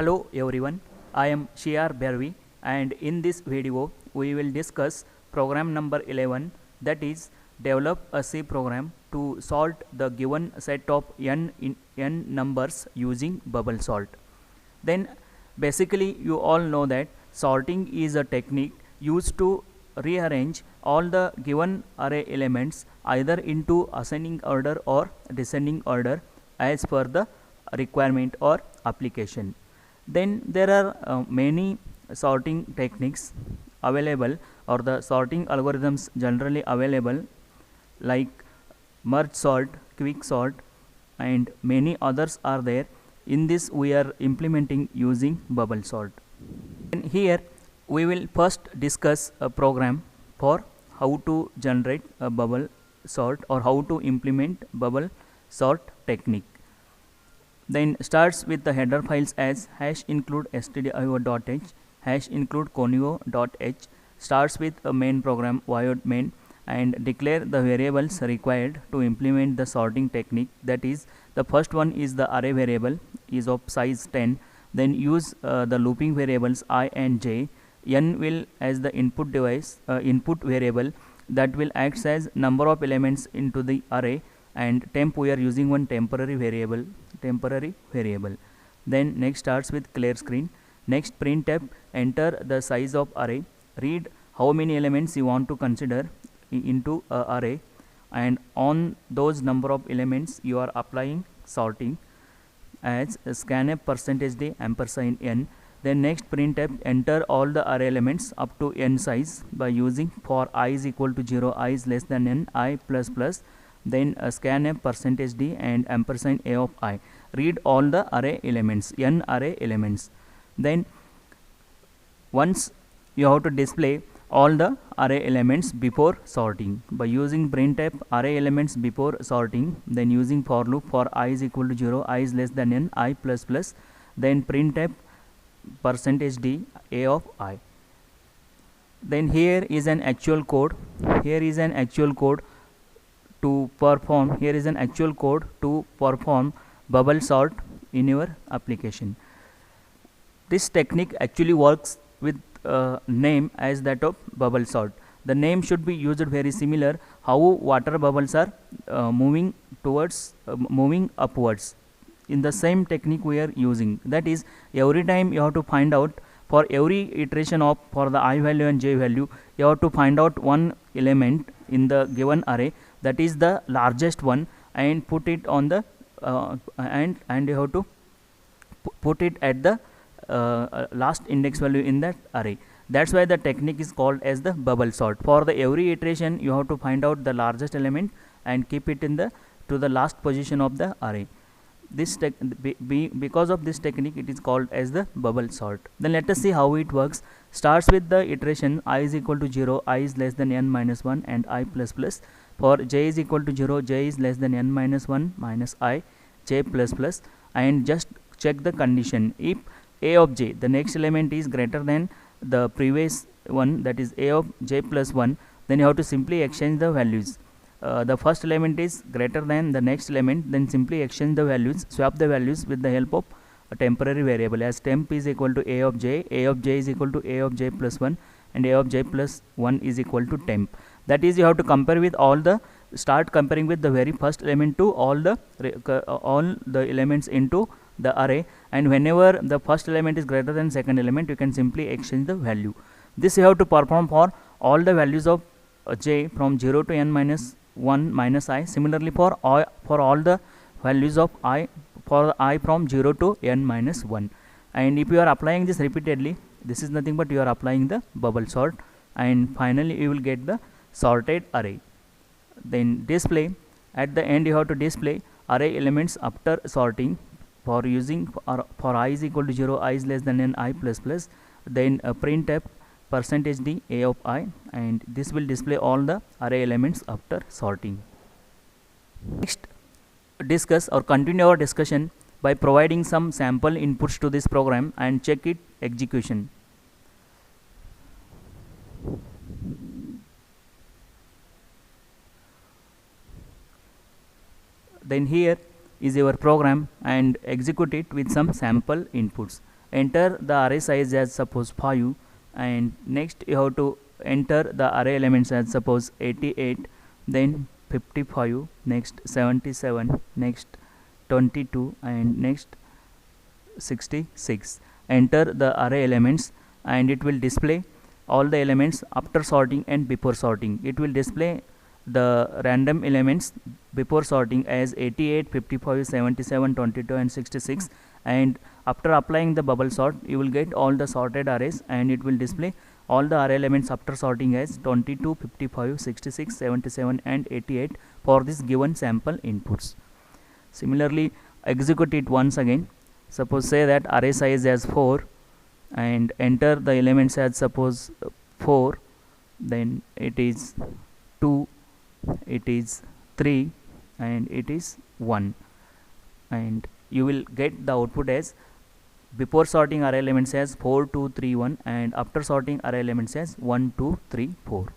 Hello everyone, I am Shiar Bervi and in this video we will discuss program number 11, that is develop a C program to sort the given set of n numbers using bubble sort. Then basically you all know that sorting is a technique used to rearrange all the given array elements either into ascending order or descending order as per the requirement or application. Then there are many sorting techniques available, or the sorting algorithms generally available, like merge sort, quick sort, and many others are there. In this we are implementing using bubble sort. And here we will first discuss a program for how to generate a bubble sort or how to implement bubble sort technique. Then starts with the header files as hash include stdio.h, hash include conio.h, starts with a main program void main, and declare the variables required to implement the sorting technique. That is, the first one is the array variable is of size 10. Then use the looping variables I and j. N will as the input variable that will act as number of elements into the array, and temp we are using one temporary variable. Then next starts with clear screen. Next printf, enter the size of array, read how many elements you want to consider into a array, and on those number of elements you are applying sorting as scanf %d ampersand n. Then next printf, enter all the array elements up to n size by using for I is equal to 0, I is less than n, I plus plus, then scanf %d and ampersand a of I. Read all the array elements, n array elements. Then once you have to display all the array elements before sorting by using printf array elements before sorting, then using for loop for I is equal to 0, I is less than n, I plus plus, then printf %d a of I. Then here is an actual code. To perform bubble sort in your application. This technique actually works with name as that of bubble sort. The name should be used very similar how water bubbles are moving upwards. In the same technique we are using, that is, every time you have to find out, for every iteration of for the I value and j value, you have to find out one element in the given array that is the largest one and put it on the and you have to put it at the last index value in that array. That's why the technique is called as the bubble sort. For the every iteration you have to find out the largest element and keep it in the to the last position of the array. This because of this technique it is called as the bubble sort. Then let us see how it works. Starts with the iteration I is equal to 0, I is less than n minus 1 and I plus plus. For j is equal to 0, j is less than n minus 1 minus I, j plus plus, and just check the condition. If a of j, the next element, is greater than the previous one, that is a of j plus 1, then you have to simply exchange the values. The first element is greater than the next element, then simply exchange the values, swap the values with the help of a temporary variable, as temp is equal to a of j is equal to a of j plus 1 and a of j plus 1 is equal to temp. That is, you have to compare with start comparing with the very first element to all the elements into the array, and whenever the first element is greater than second element you can simply exchange the value. This you have to perform for all the values of j from 0 to n minus 1 minus I. Similarly for all the values of I, for I from 0 to n minus 1. And if you are applying this repeatedly, this is nothing but you are applying the bubble sort, and finally you will get the sorted array. Then display, at the end you have to display array elements after sorting for using for I is equal to 0, I is less than n, I plus plus, then printf %d a of I, and this will display all the array elements after sorting. Next, discuss or continue our discussion by providing some sample inputs to this program and check its execution. Then here is your program and execute it with some sample inputs. enter the array size as suppose 5, and next you have to enter the array elements as suppose 88, then 55, next 77, next 22, and next 66. Enter the array elements and it will display all the elements after sorting and before sorting. It will display the random elements before sorting as 88, 55, 77, 22 and 66, and after applying the bubble sort you will get all the sorted arrays, and it will display all the array elements after sorting as 22, 55, 66, 77 and 88 for this given sample inputs. Similarly, execute it once again. Suppose say that array size as 4 and enter the elements as suppose 4, then it is 2, it is 3 and it is 1, and you will get the output as before sorting array elements as 4, 2, 3, 1 and after sorting array elements as 1, 2, 3, 4.